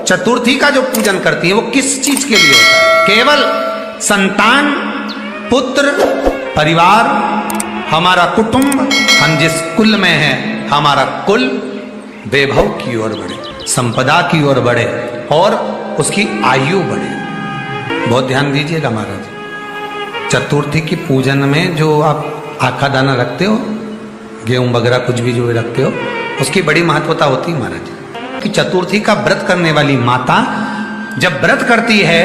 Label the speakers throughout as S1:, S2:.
S1: चतुर्थी का जो पूजन करती है वो किस चीज के लिए होता है? केवल संतान, पुत्र, परिवार, हमारा कुटुंब, हम जिस कुल में हैं, हमारा कुल वैभव की ओर बढ़े, संपदा की ओर बढ़े और उसकी आयु बढ़े। बहुत ध्यान दीजिएगा महाराज, चतुर्थी की पूजन में जो आप आखा दाना रखते हो, गेहूं वगैरह कुछ भी जो भी रखते हो, उसकी बड़ी महत्वता होती है महाराज कि चतुर्थी का व्रत करने वाली माता जब व्रत करती है,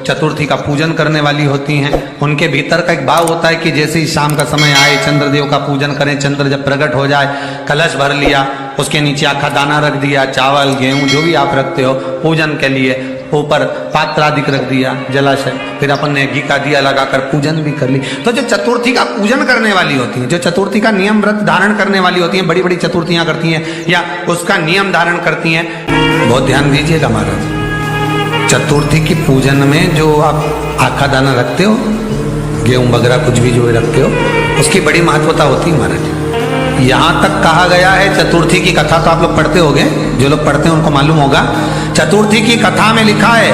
S1: चतुर्थी का पूजन करने वाली होती हैं, उनके भीतर का एक भाव होता है कि जैसे ही शाम का समय आए चंद्रदेव का पूजन करें, चंद्र जब प्रकट हो जाए, कलश भर लिया, उसके नीचे आखा दाना रख दिया, चावल गेहूं जो भी आप रखते हो पूजन के लिए, ऊपर पात्र आदि रख दिया, जलाशय, फिर अपन ने घी का दिया लगाकर पूजन भी कर ली। तो जो चतुर्थी का पूजन करने वाली होती है, जो चतुर्थी का नियम व्रत धारण करने वाली होती है, बड़ी बड़ी चतुर्थियां करती हैं या उसका नियम धारण करती हैं, बहुत ध्यान दीजिएगा महाराज, चतुर्थी की पूजन में जो आप आखा दाना रखते हो, गेहूं वगैरह कुछ भी जो भी रखते हो, उसकी बड़ी महत्वता होती है महाराज। यहाँ तक कहा गया है, चतुर्थी की कथा तो आप लोग पढ़ते होंगे, जो लोग पढ़ते हैं उनको मालूम होगा, चतुर्थी की कथा में लिखा है,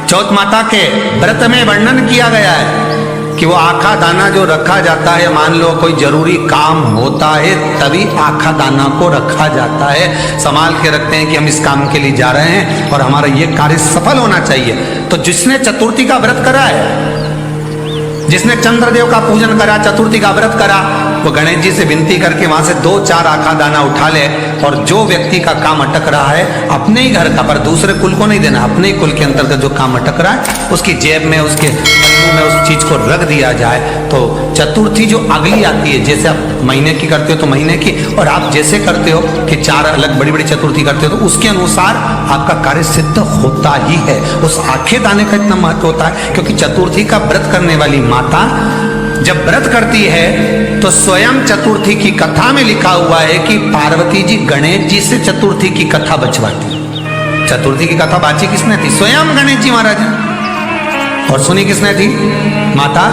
S1: चौथ माता के व्रत में वर्णन किया गया है कि वो आखा दाना जो रखा जाता है, मान लो कोई जरूरी काम होता है तभी आखा दाना को रखा जाता है, संभाल के रखते हैं कि हम इस काम के लिए जा रहे हैं और हमारा ये कार्य सफल होना चाहिए। तो जिसने चतुर्थी का व्रत करा है, जिसने चंद्रदेव का पूजन करा, चतुर्थी का व्रत करा, वो गणेश जी से विनती करके वहां से 2-4 आखा दाना उठा ले, और जो व्यक्ति का काम अटक रहा है अपने ही घर का, पर दूसरे कुल को नहीं देना, अपने ही कुल के अंतर्गत जो काम अटक रहा है उसकी जेब में, उसके में उस चीज को रख दिया जाए, तो चतुर्थी जो अगली आती है, जैसे आप महीने की करते हो तो महीने की, और आप जैसे करते हो कि 4 अलग बड़ी बड़ी चतुर्थी करते हो, तो उसके अनुसार आपका कार्य सिद्ध होता ही है। उस आखे दाने का इतना महत्व होता है क्योंकि चतुर्थी का व्रत करने वाली माता जब व्रत करती है तो स्वयं चतुर्थी की कथा में लिखा हुआ है कि पार्वती जी गणेश जी से चतुर्थी की कथा बचवाती। चतुर्थी की कथा बाची किसने थी? स्वयं गणेश जी महाराज, और सुनी किसने थी? माता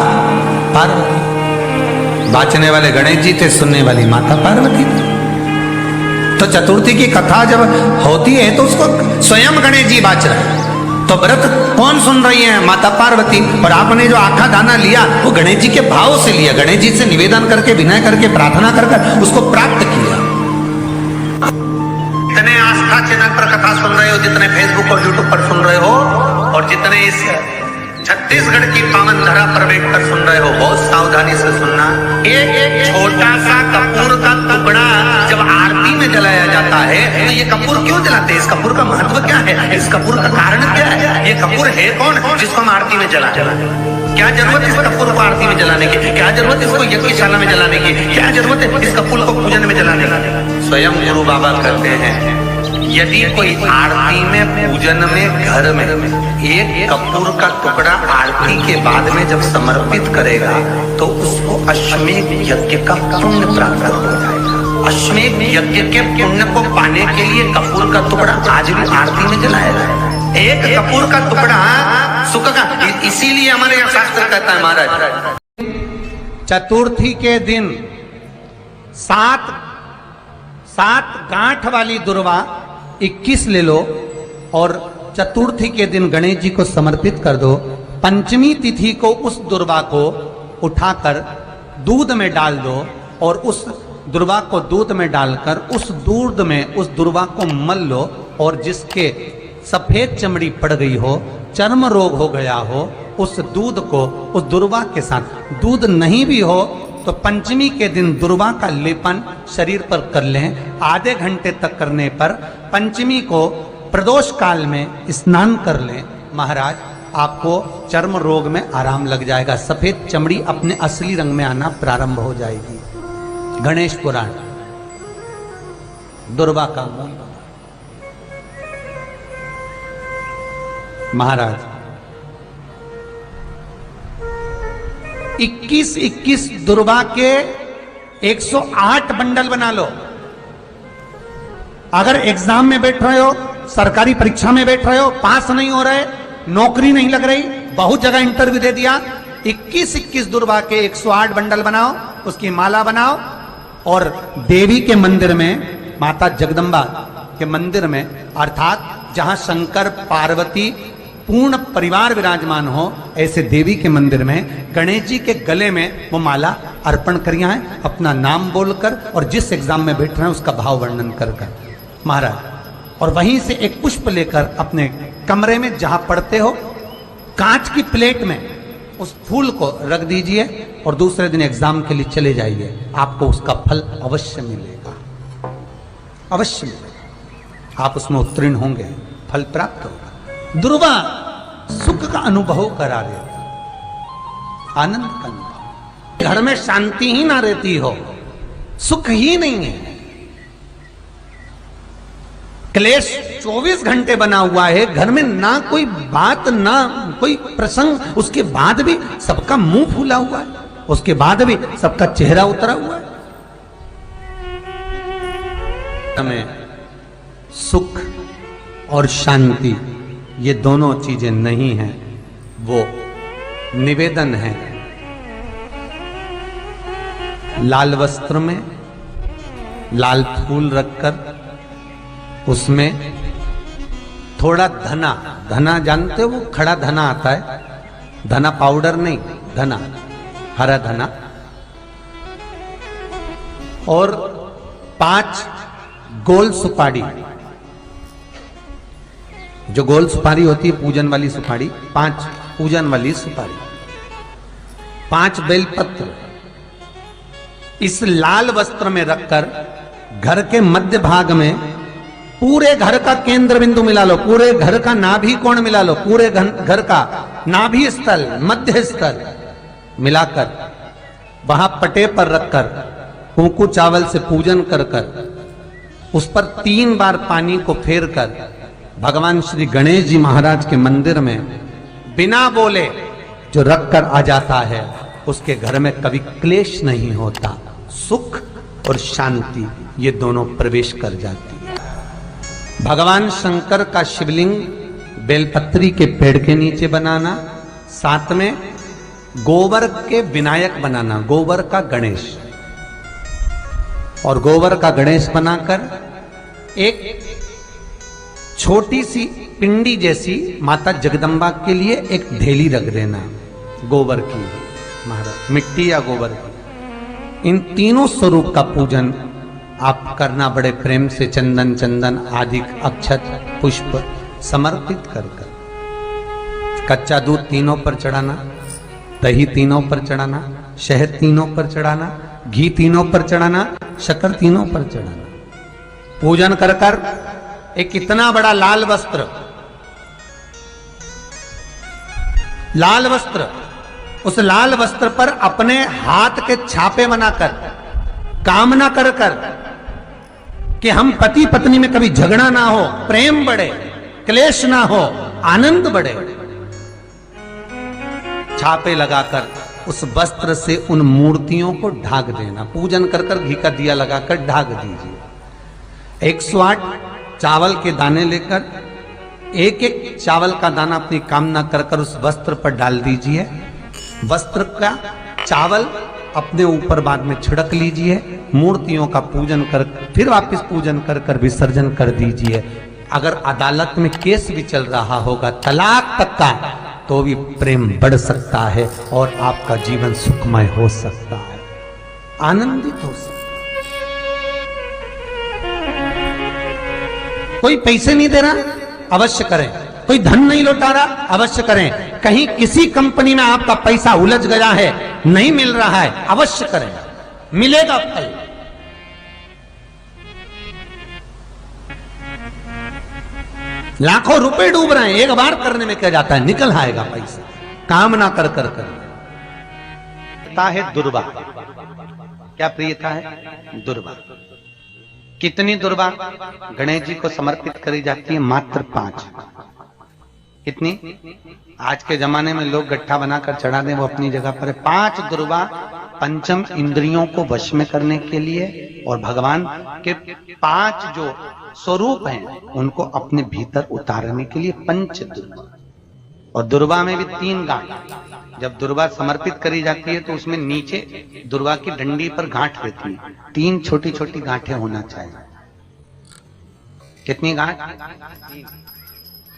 S1: पार्वती। बाचने वाले गणेश जी थे, सुनने वाली माता पार्वती थी। तो चतुर्थी की कथा जब होती है तो उसको स्वयं गणेश जी बाच रहे हैं, तो व्रत कौन सुन रही है? माता पार्वती। और आपने जो आखा दाना लिया वो गणेश जी के भाव से लिया, गणेश जी से निवेदन करके, विनय करके, प्रार्थना कर उसको प्राप्त किया। जितने आस्था चैनल पर कथा सुन रहे हो, जितने फेसबुक और यूट्यूब पर सुन रहे हो, और जितने इस छत्तीसगढ़ की पावन धरा पर बैठकर सुन रहे हो, बहुत सावधानी से सुनना। एक छोटा सा कपूर का टुकड़ा जब आरती में जलाया जाता है तो ये कपूर क्यों जलाते हैं? इस कपूर का महत्व क्या है? इस कपूर का कारण क्या है? ये कपूर है कौन जिसको हम आरती में जला? क्या जरूरत इस कपूर को आरती में जलाने की? क्या जरूरत इसको यज्ञशाला में जलाने की? क्या जरूरत है इस कपूर को पूजन में जलाने की? स्वयं गुरु बाबा कहते हैं, यदि कोई आरती में, पूजन में, घर में एक कपूर का टुकड़ा आरती के बाद में जब समर्पित करेगा तो उसको अश्वमेध यज्ञ का पुण्य प्राप्त हो जाएगा। अश्वमेध यज्ञ के पुण्य को पाने के लिए कपूर का टुकड़ा आज भी आरती में जलाया जाए। एक कपूर का टुकड़ा सुख का, इसीलिए हमारे यहाँ शास्त्र कहता है महाराज, चतुर्थी के दिन 7 गांठ वाली दुर्वा 21 ले लो और चतुर्थी के दिन गणेश जी को समर्पित कर दो। पंचमी तिथि को उस दुर्वा को उठाकर दूध में डाल दो और उस दुर्वा को दूध में डालकर उस दूध में उस दुर्वा को मल लो, और जिसके सफेद चमड़ी पड़ गई हो, चर्म रोग हो गया हो, उस दूध को उस दुर्वा के साथ, दूध नहीं भी हो तो पंचमी के दिन दुर्वा का लेपन शरीर पर कर लें। आधे घंटे तक करने पर पंचमी को प्रदोष काल में स्नान कर लें। महाराज आपको चर्म रोग में आराम लग जाएगा, सफेद चमड़ी अपने असली रंग में आना प्रारंभ हो जाएगी। गणेश पुराण दुर्वा का मूल। महाराज 21 दुर्वा के 108 बंडल बना लो। अगर एग्जाम में बैठ रहे हो, सरकारी परीक्षा में बैठ रहे हो, पास नहीं हो रहे, नौकरी नहीं लग रही, बहुत जगह इंटरव्यू दे दिया, 21 दुर्वा के 108 बंडल बनाओ, उसकी माला बनाओ और देवी के मंदिर में माता जगदम्बा के मंदिर में, अर्थात जहां शंकर पार्वती पूर्ण परिवार विराजमान हो, ऐसे देवी के मंदिर में गणेश जी के गले में वो माला अर्पण करिया है, अपना नाम बोलकर और जिस एग्जाम में बैठ रहे हैं उसका भाव वर्णन कर महाराज, और वहीं से एक पुष्प लेकर अपने कमरे में जहां पढ़ते हो कांच की प्लेट में उस फूल को रख दीजिए और दूसरे दिन एग्जाम के लिए चले जाइए, आपको उसका फल अवश्य मिलेगा, अवश्य मिलेगा, आप उसमें उत्तीर्ण होंगे, फल प्राप्त होगा। दुर्वा सुख का अनुभव करा देता, आनंद का अनुभव। घर में शांति ही ना रहती हो, सुख ही नहीं है, क्लेश 24 घंटे बना हुआ है घर में, ना कोई बात ना कोई प्रसंग, उसके बाद भी सबका मुंह फूला हुआ है, उसके बाद भी सबका चेहरा उतरा हुआ है। हमें सुख और शांति ये दोनों चीजें नहीं हैं, वो निवेदन है। लाल वस्त्र में लाल फूल रखकर उसमें थोड़ा धना, धना जानते हो वो खड़ा धना आता है, धना पाउडर नहीं, धना हरा धना, और 5 गोल सुपारी, जो गोल सुपारी होती है पूजन वाली सुपारी, 5 पूजन वाली सुपारी, 5 बेलपत्र इस लाल वस्त्र में रखकर घर के मध्य भाग में पूरे घर का केंद्र बिंदु मिला लो, पूरे घर का नाभि कोण मिला लो, पूरे घर का नाभि स्थल मध्य स्थल मिलाकर वहां पटे पर रखकर कुंकू चावल से पूजन कर उस पर 3 बार पानी को फेर कर भगवान श्री गणेश जी महाराज के मंदिर में बिना बोले जो रखकर आ जाता है, उसके घर में कभी क्लेश नहीं होता, सुख और शांति ये दोनों प्रवेश कर जाती है। भगवान शंकर का शिवलिंग बेलपत्री के पेड़ के नीचे बनाना, साथ में गोबर के विनायक बनाना, गोबर का गणेश, और गोबर का गणेश बनाकर एक छोटी सी पिंडी जैसी माता जगदम्बा के लिए एक ढेली रख देना गोबर की, महाराज मिट्टी या गोबर की। इन तीनों स्वरूप का पूजन आप करना बड़े प्रेम से, चंदन चंदन आदि अक्षत पुष्प समर्पित कर कच्चा दूध तीनों पर चढ़ाना, दही तीनों पर चढ़ाना, शहद तीनों पर चढ़ाना, घी तीनों पर चढ़ाना, शक्कर तीनों पर चढ़ाना, पूजन कर एक इतना बड़ा लाल वस्त्र, लाल वस्त्र, उस लाल वस्त्र पर अपने हाथ के छापे बनाकर कामना कर कि हम पति पत्नी में कभी झगड़ा ना हो, प्रेम बढ़े, क्लेश ना हो, आनंद बढ़े, छापे लगाकर उस वस्त्र से उन मूर्तियों को ढाक देना, पूजन कर घी का दिया लगाकर ढाक दीजिए। 108 चावल के दाने लेकर एक एक चावल का दाना अपनी कामना कर उस वस्त्र पर डाल दीजिए, वस्त्र का चावल अपने ऊपर बाद में छिड़क लीजिए, मूर्तियों का पूजन कर फिर वापस पूजन कर विसर्जन कर दीजिए। अगर अदालत में केस भी चल रहा होगा तलाक तक का, तो भी प्रेम बढ़ सकता है और आपका जीवन सुखमय हो सकता है, आनंदित हो सकता है। कोई पैसे नहीं दे रहा, अवश्य करें। कोई धन नहीं लौटा रहा, अवश्य करें। कहीं किसी कंपनी में आपका पैसा उलझ गया है, नहीं मिल रहा है, अवश्य करें, मिलेगा फल। लाखों रुपए डूब रहे हैं, एक बार करने में क्या जाता है, निकल आएगा पैसा, कामना कर है दुर्वा। क्या प्रियता है? दुर्वा। कितनी दुर्वा गणेश जी को समर्पित करी जाती है? मात्र 5। कितनी? आज के जमाने में लोग गट्ठा बनाकर चढ़ा दें, वो अपनी जगह पर है। 5 दुर्वा पंचम इंद्रियों को वश में करने के लिए और भगवान के 5 जो स्वरूप हैं उनको अपने भीतर उतारने के लिए 5 दुर्वा। और दुर्वा में भी 3 गांठ। जब दुर्वा समर्पित करी जाती है तो उसमें नीचे दुर्वा की डंडी पर गांठ रहती है, 3 छोटी छोटी गांठें होना चाहिए। कितनी गाय?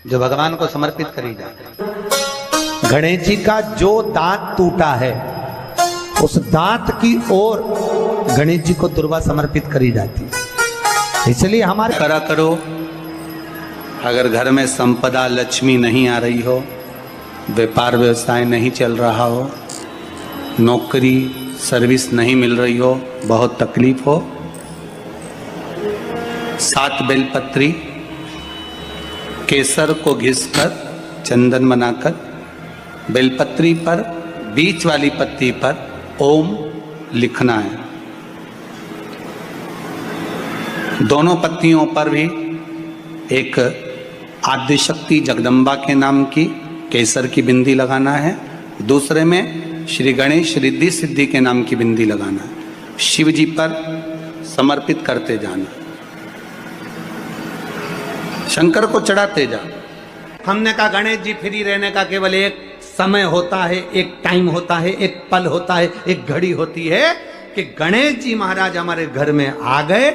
S1: जो भगवान को समर्पित करी जाती है। गणेश जी का जो दांत टूटा है उस दांत की ओर गणेश जी को दुर्वा समर्पित करी जाती है। इसलिए हमारे
S2: करा करो। अगर घर में संपदा लक्ष्मी नहीं आ रही हो, व्यापार व्यवसाय नहीं चल रहा हो, नौकरी सर्विस नहीं मिल रही हो, बहुत तकलीफ हो, 7 बेलपत्री केसर को घिसकर चंदन बनाकर बेलपत्री पर बीच वाली पत्ती पर ओम लिखना है। दोनों पत्तियों पर भी एक आदिशक्ति जगदम्बा के नाम की केसर की बिंदी लगाना है, दूसरे में श्री गणेश रिद्धि सिद्धि के नाम की बिंदी लगाना है। शिव जी पर समर्पित करते जाना, शंकर को चढ़ाते जा। हमने कहा गणेश जी फ्री रहने का केवल एक समय होता है, एक टाइम होता है, एक पल होता है, एक घड़ी होती है कि गणेश जी महाराज हमारे घर में आ गए।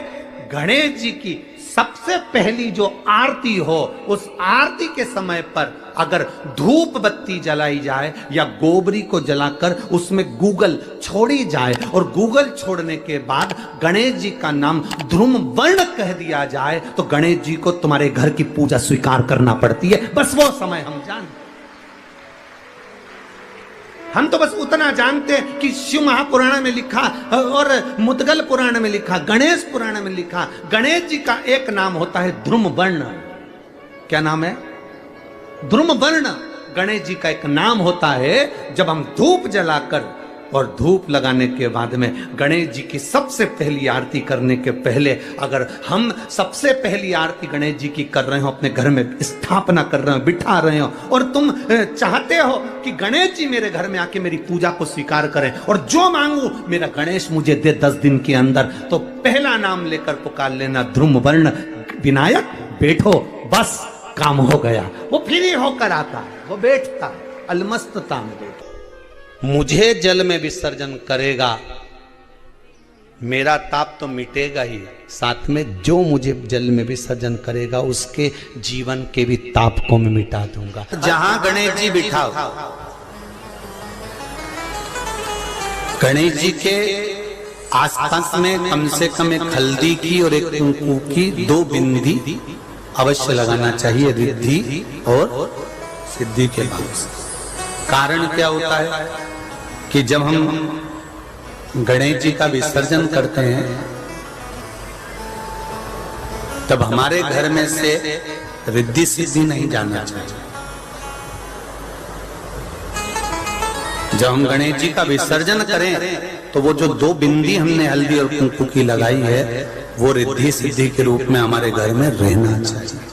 S2: गणेश जी की सबसे पहली जो आरती हो, उस आरती के समय पर अगर धूप बत्ती जलाई जाए या गोबरी को जलाकर उसमें गूगल छोड़ी जाए और गूगल छोड़ने के बाद गणेश जी का नाम ध्रुम वर्ण कह दिया जाए तो गणेश जी को तुम्हारे घर की पूजा स्वीकार करना पड़ती है। बस वो समय हम जानते। हम तो बस उतना जानते हैं कि शिव महापुराण में लिखा और मुद्गल पुराण में लिखा, गणेश पुराण में लिखा, गणेश जी का एक नाम होता है ध्रुम वर्ण। क्या नाम है? ध्रुम वर्ण गणेश जी का एक नाम होता है। जब हम धूप जलाकर और धूप लगाने के बाद में गणेश जी की सबसे पहली आरती करने के पहले अगर हम सबसे पहली आरती गणेश जी की कर रहे हो, अपने घर में स्थापना कर रहे हो, बिठा रहे हो और तुम चाहते हो कि गणेश जी मेरे घर में आके मेरी पूजा को स्वीकार करें और जो मांगू मेरा गणेश मुझे दे 10 दिन के अंदर, तो पहला नाम लेकर पुकार लेना ध्रुम वर्ण विनायक, बैठो, बस काम हो गया। वो फ्री होकर आता है, वो बैठता है, अलमस्तता में बैठता। मुझे जल में विसर्जन करेगा, मेरा ताप तो मिटेगा ही, साथ में जो मुझे जल में विसर्जन करेगा उसके जीवन के भी ताप को मैं मिटा दूंगा। जहां गणेश जी बिठाओ, गणेश जी के आसपास में कम से कम एक हल्दी की और एक कुंकू की 2 बिंदी अवश्य लगाना चाहिए, रिद्धि और सिद्धि के भाव से। कारण क्या होता है कि जब हम गणेश जी का विसर्जन करते हैं तब हमारे घर में से रिद्धि सिद्धि नहीं जाना चाहिए। जब हम गणेश जी का विसर्जन करें तो वो जो 2 बिंदी हमने हल्दी और कुंकू की लगाई है वो रिद्धि सिद्धि के रूप में हमारे घर में रहना चाहिए।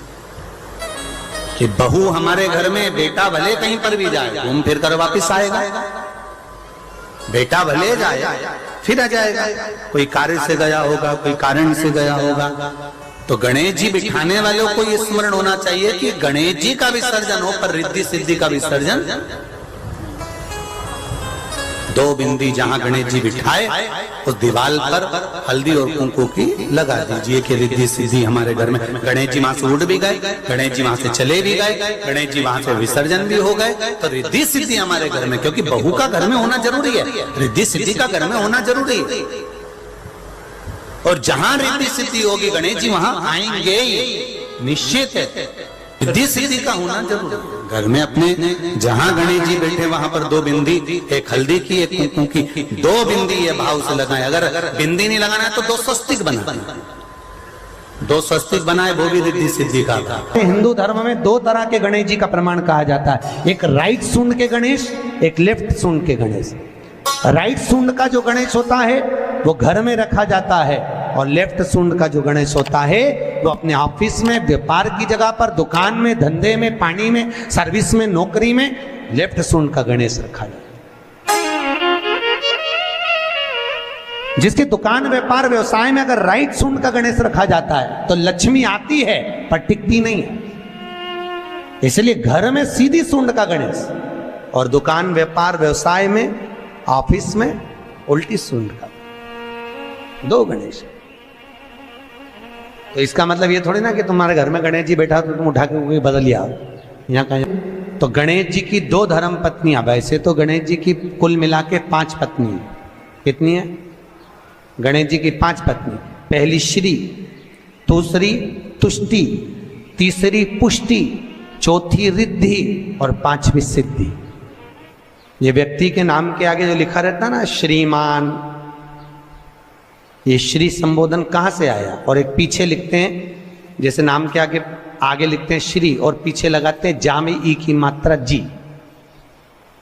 S2: कि बहू हमारे घर में, बेटा भले कहीं पर भी जाए घूम फिर कर वापिस आएगा, बेटा भले जाए फिर आ जाएगा, कोई कार्य से गया होगा, कोई कारण से गया होगा। तो गणेश जी बिठाने वालों को ये स्मरण होना चाहिए कि गणेश जी का विसर्जन हो पर रिद्धि सिद्धि का विसर्जन। 2 बिंदी जहां गणेश जी बिठाए उस दीवार पर हल्दी और कुंकू की लगा दीजिए कि रिद्धि सिद्धि हमारे घर में। गणेश जी वहां से उड़ भी गए, गणेश जी वहां से चले भी गए, गणेश जी वहां से विसर्जन भी हो गए, तो रिद्धि सिद्धि हमारे घर में, क्योंकि बहू का घर में होना जरूरी है, रिद्धि सिद्धि का घर में होना जरूरी है। और जहां रिद्धि सिद्धि होगी गणेश जी वहां आएंगे ही, निश्चित है। रिद्धि सिद्धि का होना जरूरी है। घर में अपने जहां गणेश जी बैठे वहां पर 2 बिंदी, एक हल्दी की एक कुंकू की, 2 बिंदी ये भाव से लगाए। अगर बिंदी नहीं लगाना है तो 2 स्वस्तिक बनाए, 2 स्वस्तिक बनाए, वो भी रिद्धि सिद्धि का।
S1: हिंदू धर्म में 2 तरह के गणेश जी का प्रमाण कहा जाता है, एक राइट सूंड के गणेश, एक लेफ्ट सूंड के गणेश। राइट सूंड का जो गणेश होता है वो घर में रखा जाता है और लेफ्ट सूंड का जो गणेश होता है वो अपने ऑफिस में, व्यापार की जगह पर, दुकान में, धंधे में, पानी में, सर्विस में, नौकरी में लेफ्ट सूंड का गणेश रखा जाता है। जिसकी दुकान, व्यापार, व्यवसाय में अगर राइट सूंड का गणेश रखा जाता है तो लक्ष्मी आती है पर टिकती नहीं है। इसलिए घर में सीधी सूंड का गणेश और दुकान, व्यापार, व्यवसाय में, ऑफिस में उल्टी सूंड का, 2 गणेश।
S2: तो इसका मतलब ये थोड़ी ना कि तुम्हारे घर में गणेश जी बैठा तो तुम उठा के कोई बदल लिया यहाँ कहीं। तो गणेश जी की 2 धर्म पत्नियां, वैसे तो गणेश जी की कुल मिला के 5 पत्नी है। कितनी है? गणेश जी की 5 पत्नी। पहली श्री, दूसरी तुष्टि, तीसरी पुष्टि, चौथी रिद्धि और 5वीं सिद्धि। ये व्यक्ति के नाम के आगे जो लिखा रहता ना श्रीमान, ये श्री संबोधन कहां से आया? और एक पीछे लिखते हैं, जैसे नाम के आगे लिखते हैं श्री और पीछे लगाते हैं जा में ई की मात्रा जी।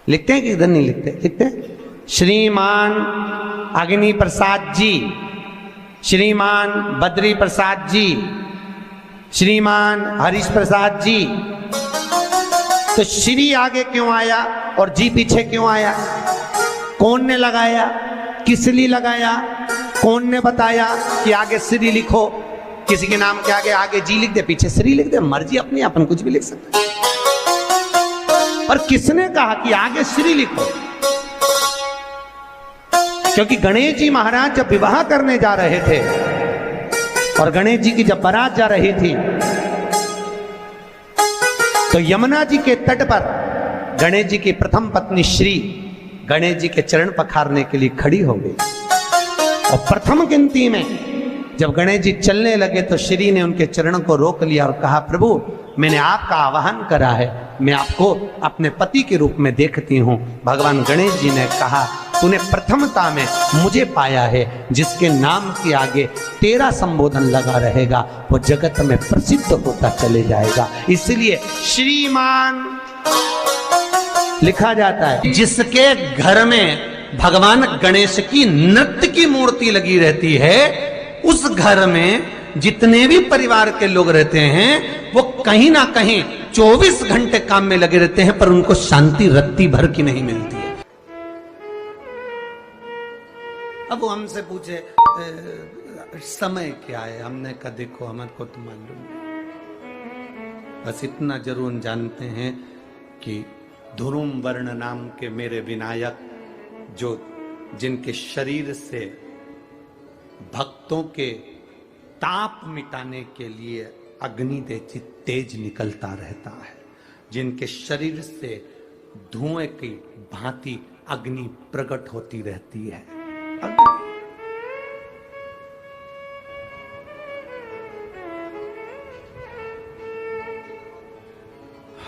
S2: लिखते हैं कि इधर नहीं लिखते? लिखते हैं श्रीमान अग्नि प्रसाद जी, श्रीमान बद्री प्रसाद जी, श्रीमान हरीश प्रसाद जी। तो श्री आगे क्यों आया और जी पीछे क्यों आया? कौन ने लगाया? किस लिए लगाया? कौन ने बताया कि आगे श्री लिखो? किसी के नाम के आगे जी लिख दे, पीछे श्री लिख दे, मर्जी अपनी, अपन कुछ भी लिख सकते। पर किसने कहा कि आगे श्री लिखो? क्योंकि गणेश जी महाराज जब विवाह करने जा रहे थे और गणेश जी की जब बारात जा रही थी तो यमुना जी के तट पर गणेश जी की प्रथम पत्नी श्री गणेश जी के चरण पखारने के लिए खड़ी हो गई। और प्रथम गिनती में जब गणेश जी चलने लगे तो श्री ने उनके चरणों को रोक लिया और कहा, प्रभु मैंने आपका आवाहन करा है, मैं आपको अपने पति के रूप में देखती हूँ। भगवान गणेश जी ने कहा, तूने प्रथमता में मुझे पाया है, जिसके नाम के आगे तेरा संबोधन लगा रहेगा वो जगत में प्रसिद्ध होता चले जाएगा। इसलिए श्रीमान लिखा जाता है। जिसके घर में भगवान गणेश की नृत्य की मूर्ति लगी रहती है, उस घर में जितने भी परिवार के लोग रहते हैं वो कहीं ना कहीं 24 घंटे काम में लगे रहते हैं, पर उनको शांति रत्ती भर की नहीं मिलती है। अब वो हमसे पूछे समय क्या है? हमने कहा देखो हमको तो मालूम नहीं, बस इतना जरूर जानते हैं कि ध्रुम वर्ण नाम के मेरे विनायक, जो जिनके शरीर से भक्तों के ताप मिटाने के लिए अग्नि तेज निकलता रहता है, जिनके शरीर से धुएं की भांति अग्नि प्रकट होती रहती है।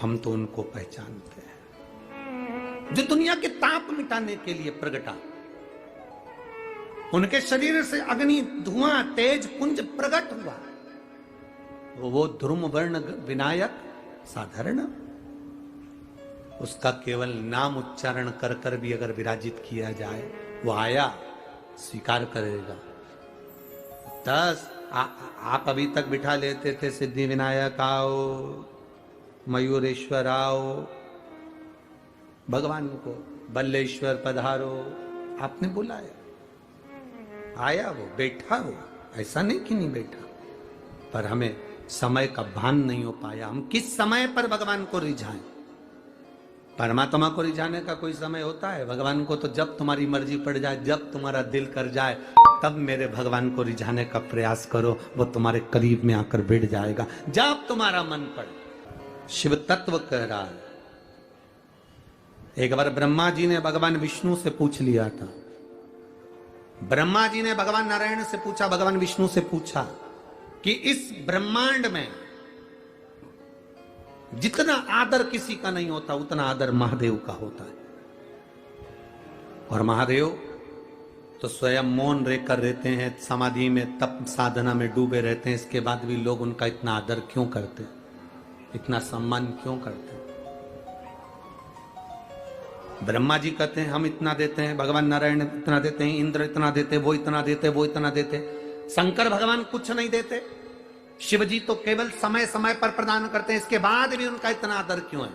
S2: हम तो उनको पहचानते हैं जो दुनिया के ताप मिटाने के लिए प्रगटा। उनके शरीर से अग्नि धुआं तेज पुंज प्रकट हुआ। वो ध्रुम वर्ण विनायक साधारण, उसका केवल नाम उच्चारण कर कर भी अगर विराजित किया जाए, वो आया स्वीकार करेगा। आप अभी तक बिठा लेते थे सिद्धि विनायक आओ, मयूरेश्वर आओ, भगवान को बल्लेश्वर पधारो, आपने बुलाया, आया वो, बैठा वो, ऐसा नहीं कि नहीं बैठा, पर हमें समय का भान नहीं हो पाया। हम किस समय पर भगवान को रिझाएं? परमात्मा को रिझाने का कोई समय होता है? भगवान को तो जब तुम्हारी मर्जी पड़ जाए, जब तुम्हारा दिल कर जाए, तब मेरे भगवान को रिझाने का प्रयास करो, वो तुम्हारे करीब में आकर बैठ जाएगा जब तुम्हारा मन पड़े। शिव तत्व कह रहा है। एक बार ब्रह्मा जी ने भगवान विष्णु से पूछ लिया था। ब्रह्मा जी ने भगवान नारायण से पूछा, भगवान विष्णु से पूछा कि इस ब्रह्मांड में जितना आदर किसी का नहीं होता, उतना आदर महादेव का होता है। और महादेव तो स्वयं मौन रहकर रहते हैं, समाधि में तप साधना में डूबे रहते हैं, इसके बाद भी लोग उनका इतना आदर क्यों करते हैं, इतना सम्मान क्यों करते हैं? ब्रह्मा जी कहते हैं हम इतना देते हैं, भगवान नारायण इतना देते हैं, इंद्र इतना देते, वो इतना देते, वो इतना देते। शंकर भगवान कुछ नहीं देते। शिव जी तो केवल समय समय पर प्रदान करते हैं, इसके बाद भी उनका इतना आदर क्यों है?